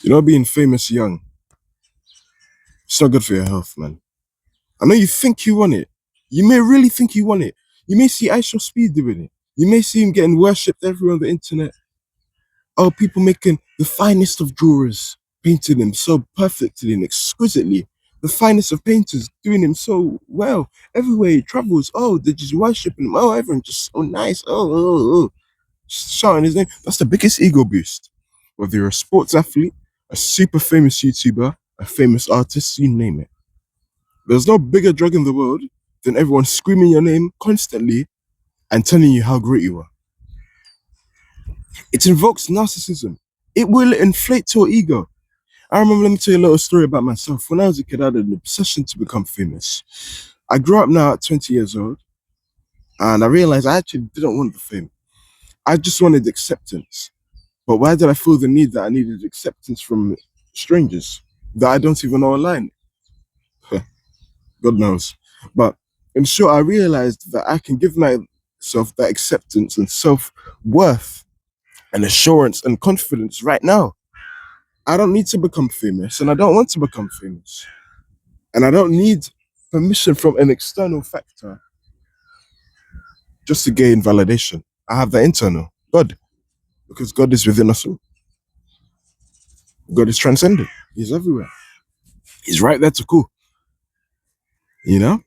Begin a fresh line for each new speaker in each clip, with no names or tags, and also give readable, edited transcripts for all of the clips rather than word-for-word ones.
Being famous young, it's not good for your health, man. I know you think you want it. You may really think you want it. You may see Aisha Speed doing it. You may see him getting worshipped everywhere on the internet. Oh, people making the finest of drawers, painting him so perfectly and exquisitely. The finest of painters doing him so well. Everywhere he travels, oh, they're just worshipping him. Oh, everyone's just so nice. Oh. Just shouting his name. That's the biggest ego boost. Whether you're a sports athlete, a super famous YouTuber, a famous artist, you name it. There's no bigger drug in the world than everyone screaming your name constantly and telling you how great you are. It invokes narcissism. It will inflate your ego. I remember, let me tell you a little story about myself. When I was a kid, I had an obsession to become famous. I grew up now at 20 years old, and I realized I actually didn't want the fame. I just wanted acceptance. But why did I feel the need that I needed acceptance from strangers that I don't even know online? God knows. But in short, I realized that I can give myself that acceptance and self worth and assurance and confidence right now. I don't need to become famous and I don't want to become famous. And I don't need permission from an external factor just to gain validation. I have the internal, God, because God is within us all. God is transcendent. He's everywhere. He's right there to call. You know?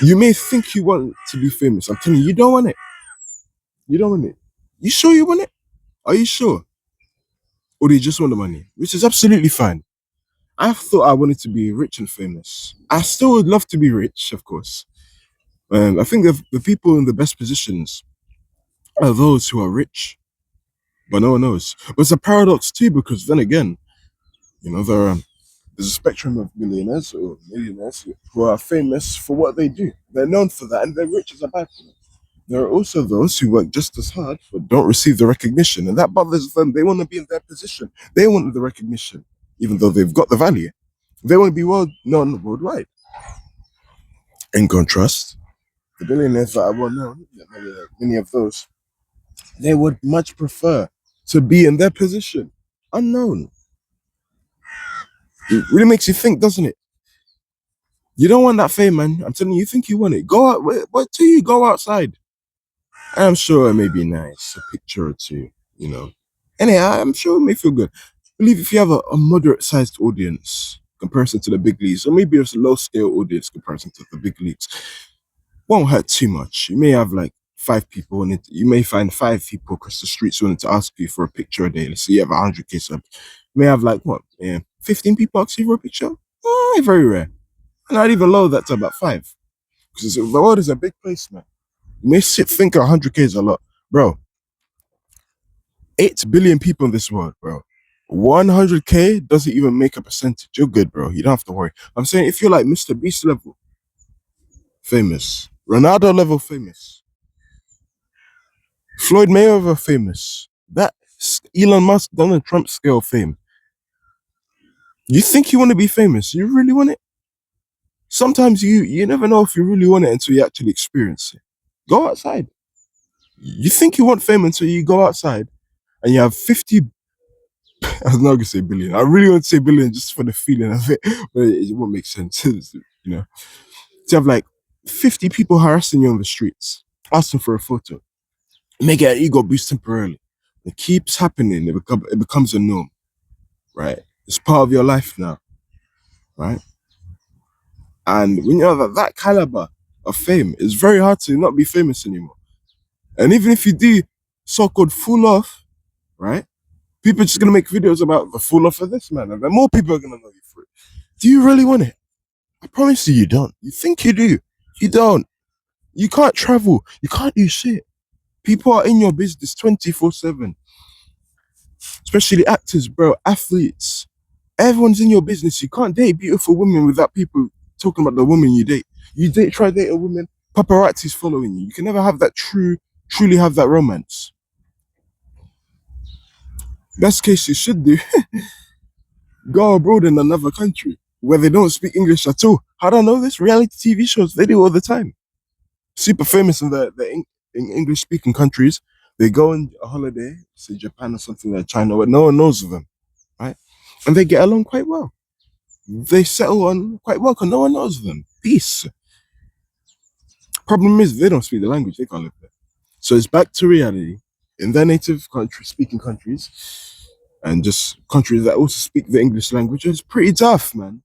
You may think you want to be famous. I'm telling you, you don't want it. You don't want it. You sure you want it? Are you sure? Or do you just want the money? Which is absolutely fine. I thought I wanted to be rich and famous. I still would love to be rich, of course. I think the people in the best positions are those who are rich, but no one knows. But it's a paradox too, because then again, there's a spectrum of millionaires or millionaires who are famous for what they do. They're known for that and they're rich as a byproduct. There are also those who work just as hard but don't receive the recognition, and that bothers them. They want to be in their position. They want the recognition, even though they've got the value. They want to be well known worldwide. In contrast, the billionaires that are well known, many of those, they would much prefer to be in their position, unknown. It really makes you think, doesn't it? You don't want that fame, man. I'm telling you, you think you want it. Go out. What do you go outside? I'm sure it may be nice, a picture or two, you know. Anyhow, I'm sure it may feel good. I believe if you have a moderate sized audience comparison to the big leagues, or maybe it's a low scale audience comparison to the big leagues, won't hurt too much. You may have like 5 people and you may find 5 people across the streets wanting to ask you for a picture a day. Let's say you have 100K subs. You may have like what? Yeah, 15 people ask you for a picture? Very rare. And I'd even lower that to about 5. Because the world is a big place, man. You may think 100K is a lot. Bro, 8 billion people in this world, bro. 100K doesn't even make a percentage. You're good, bro. You don't have to worry. I'm saying if you're like Mr. Beast level famous, Ronaldo level famous, Floyd Mayweather famous, that Elon Musk, Donald Trump scale fame. You think you want to be famous? You really want it? Sometimes you never know if you really want it until you actually experience it. Go outside. You think you want fame until you go outside and you have 50. I was not gonna say billion. I really want to say billion just for the feeling of it, but it won't make sense. To have like 50 people harassing you on the streets, asking for a photo, may get an ego boost temporarily. It keeps happening. It becomes a norm, right? It's part of your life now, right? And when you're that caliber of fame, it's very hard to not be famous anymore. And even if you do so-called fall off, right? People are just gonna make videos about the fall off of this man, and then more people are gonna know you for it. Do you really want it? I promise you, you don't. You think you do. You don't. You can't travel. You can't do shit. People are in your business 24/7. Especially actors, bro, athletes. Everyone's in your business. You can't date beautiful women without people talking about the woman you date. Try date a woman, paparazzi's following you. You can never have that truly have that romance. Best case you should do, go abroad in another country where they don't speak English at all. How do I know this? Reality TV shows, they do all the time. Super famous in in English speaking countries. They go on a holiday, say Japan or something like China, where no one knows of them. Right? and they get along quite well. They settle on quite well because no one knows them. Peace. Problem is, they don't speak the language. They can't live there. So it's back to reality in their native country, speaking countries, and just countries that also speak the English language. It's pretty tough, man.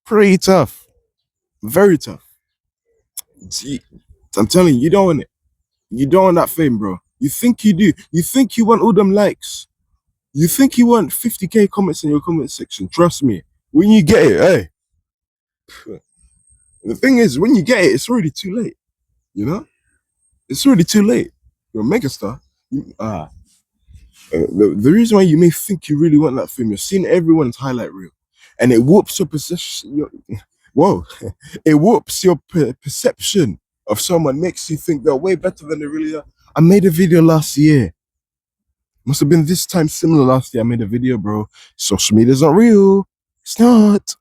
Pretty tough. Very tough. See, I'm telling you, you don't want it. You don't want that fame, bro. You think you do. You think you want all them likes. You think you want 50k comments in your comment section. Trust me. When you get it, hey. The thing is, when you get it, it's already too late. You know? It's already too late. You're a megastar. The reason why you may think you really want that fame, you're seeing everyone's highlight reel, and it warps your perception. Whoa, it warps your perception of someone, makes you think they're way better than they really are. I made a video last year. Must have been this time similar last year. I made a video, bro. Social media's not real. It's not.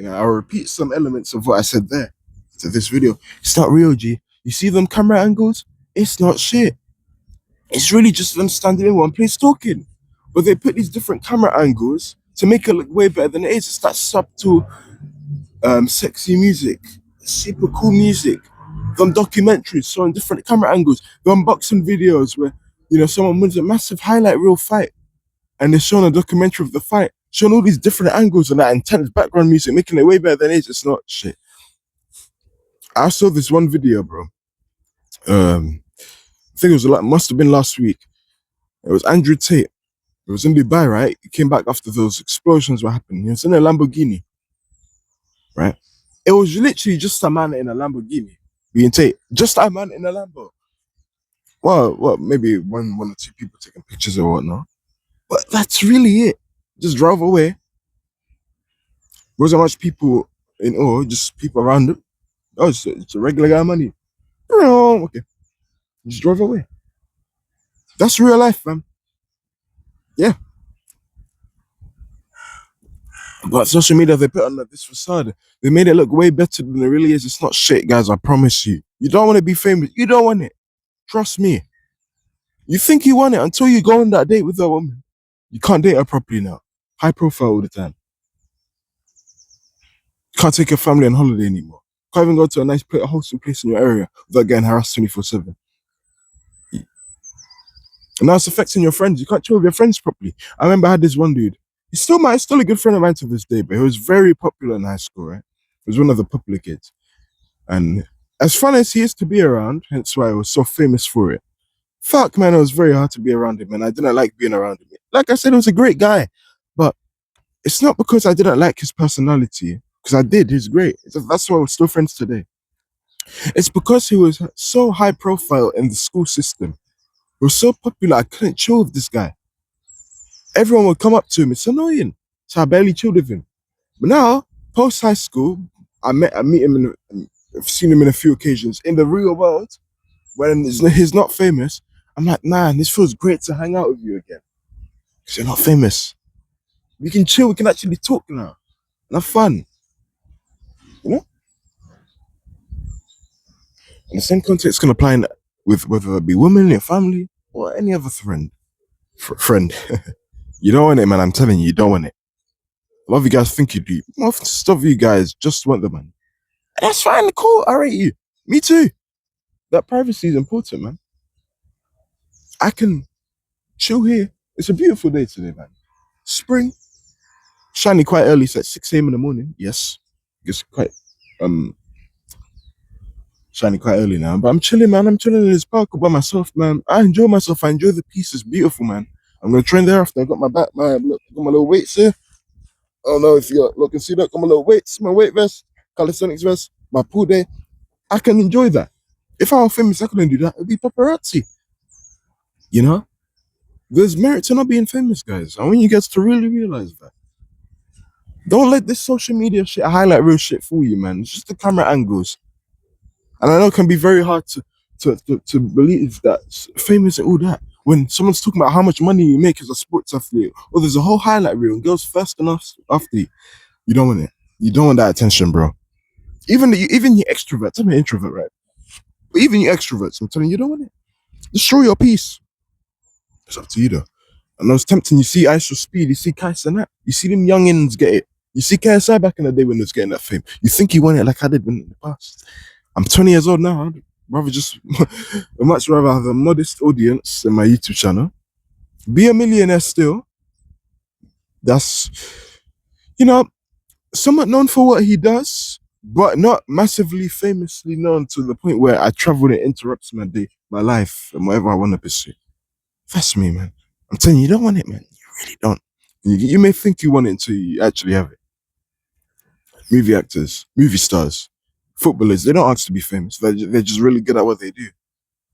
I'll repeat some elements of what I said there to this video. It's not real, G. You see them camera angles? It's not shit. It's really just them standing in one place talking. But they put these different camera angles to make it look way better than it is. It's that subtle, sexy music, super cool music. Them documentaries showing different camera angles. The unboxing videos where, someone wins a massive highlight reel fight and they're showing a documentary of the fight, showing all these different angles and that intense background music, making it way better than it is. It's not shit. I saw this one video, bro. I think it was must have been last week. It was Andrew Tate. It was in Dubai, right? He came back after those explosions were happening. He was in a Lamborghini, right? It was literally just a man in a Lamborghini being Tate. Just a man in a Lambo. Well, maybe one or two people taking pictures or whatnot. But that's really it. Just drove away. Wasn't much people in awe, just people around him. Oh, it's a regular guy money. Oh, okay. Just drove away. That's real life, man. Yeah. But social media, they put on this facade. They made it look way better than it really is. It's not shit, guys. I promise you. You don't want to be famous. You don't want it. Trust me. You think you want it until you go on that date with that woman. You can't date her properly now. High profile all the time. You can't take your family on holiday anymore. Can't even go to a nice place, a wholesome place in your area without getting harassed 24/7. And now it's affecting your friends. You can't chill with your friends properly. I remember I had this one dude. He's still a good friend of mine to this day, but he was very popular in high school, right? He was one of the popular kids. And as fun as he is to be around, hence why I was so famous for it. Fuck, man, it was very hard to be around him, and I didn't like being around him. Like I said, he was a great guy, but it's not because I didn't like his personality, because I did. He's great. That's why we're still friends today. It's because he was so high profile in the school system. He was so popular, I couldn't chill with this guy. Everyone would come up to him. It's annoying. So I barely chilled with him. But now, post high school, I meet him. I've seen him in a few occasions. In the real world, when he's not famous, I'm like, man, this feels great to hang out with you again. Because you're not famous. We can chill. We can actually talk now and have fun. You know. And the same context can apply with whether it be women, your family, or any other friend. Friend. You don't want it, man. I'm telling you, you don't want it. A lot of you guys think you do. Most of you guys just want the money. That's fine, cool. I rate you. Me too. That privacy is important, man. I can chill here. It's a beautiful day today, man. Spring. Shining quite early. It's like 6 a.m. in the morning. Yes. It's quite shining quite early now. But I'm chilling, man. I'm chilling in this park by myself, man. I enjoy myself. I enjoy the peace. It's beautiful, man. I'm gonna train there after. I got my back, look, got my little weights here. I don't know if you can see that. Got my little weights, my weight vest, calisthenics vest, my pool day. I can enjoy that. If I were famous, I couldn't do that. It'd be paparazzi. You know? There's merit to not being famous, guys. I want you guys to really realize that. Don't let this social media shit highlight real shit for you, man. It's just the camera angles. And I know it can be very hard to believe that famous and all that. When someone's talking about how much money you make as a sports athlete, or there's a whole highlight reel and girls first enough after you. You don't want it. You don't want that attention, bro. Even you extroverts. I'm an introvert, right? But even you extroverts, I'm telling you, you don't want it. Destroy your peace. It's up to you though. And I was tempting, you see Ice Speed, you see Kaiser Nat, you see them youngins get it. You see KSI back in the day when he was getting that fame. You think he won it like I did in the past. I'm 20 years old now. I'd rather just, I'd much rather have a modest audience in my YouTube channel. Be a millionaire still. That's, you know, somewhat known for what he does, but not massively famously known to the point where I travel and it interrupts my day, my life, and whatever I want to pursue. That's me, man. I'm telling you, you don't want it, man. You really don't. You may think you want it until you actually have it. Movie actors, movie stars, footballers, they don't ask to be famous. They're just really good at what they do.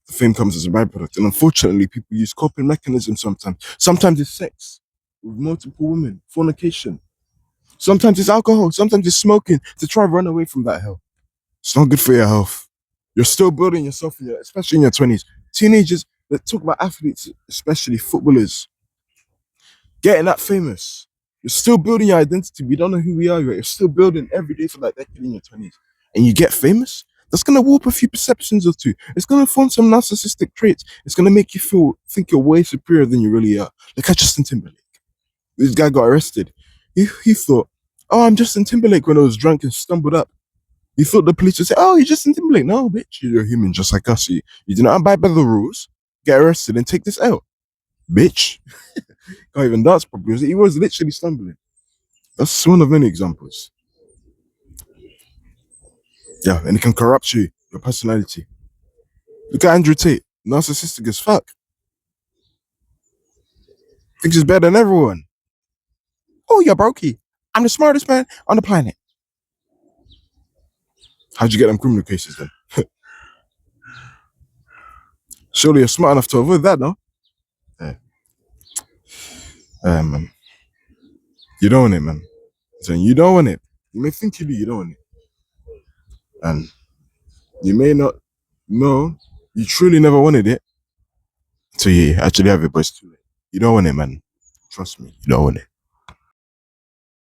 The fame comes as a byproduct. And unfortunately, people use coping mechanisms sometimes. Sometimes it's sex with multiple women, fornication. Sometimes it's alcohol. Sometimes it's smoking to try and run away from that hell. It's not good for your health. You're still building yourself, especially in your 20s. Teenagers, let's talk about athletes, especially footballers, getting that famous. You're still building your identity. We don't know who we are yet. You're still building every day for that decade in your 20s. And you get famous, that's going to warp a few perceptions or two. It's going to form some narcissistic traits. It's going to make you think you're way superior than you really are. Look at Justin Timberlake. This guy got arrested. He thought, oh, I'm Justin Timberlake when I was drunk and stumbled up. He thought the police would say, oh, you're Justin Timberlake. No, bitch, you're a human just like us. You do not abide by the rules, get arrested and take this out. Bitch. Can't even dance properly. He was literally stumbling. That's one of many examples. Yeah, and it can corrupt you, your personality. Look at Andrew Tate, narcissistic as fuck. Thinks he's better than everyone. Oh, you're brokey. I'm the smartest man on the planet. How'd you get them criminal cases then? Surely you're smart enough to avoid that, no? Yeah. Man. You don't want it, man. So you don't want it. You may think you do, you don't want it. And you may not know you truly never wanted it until you actually have it, but it's too late. You don't want it, man. Trust me, you don't want it.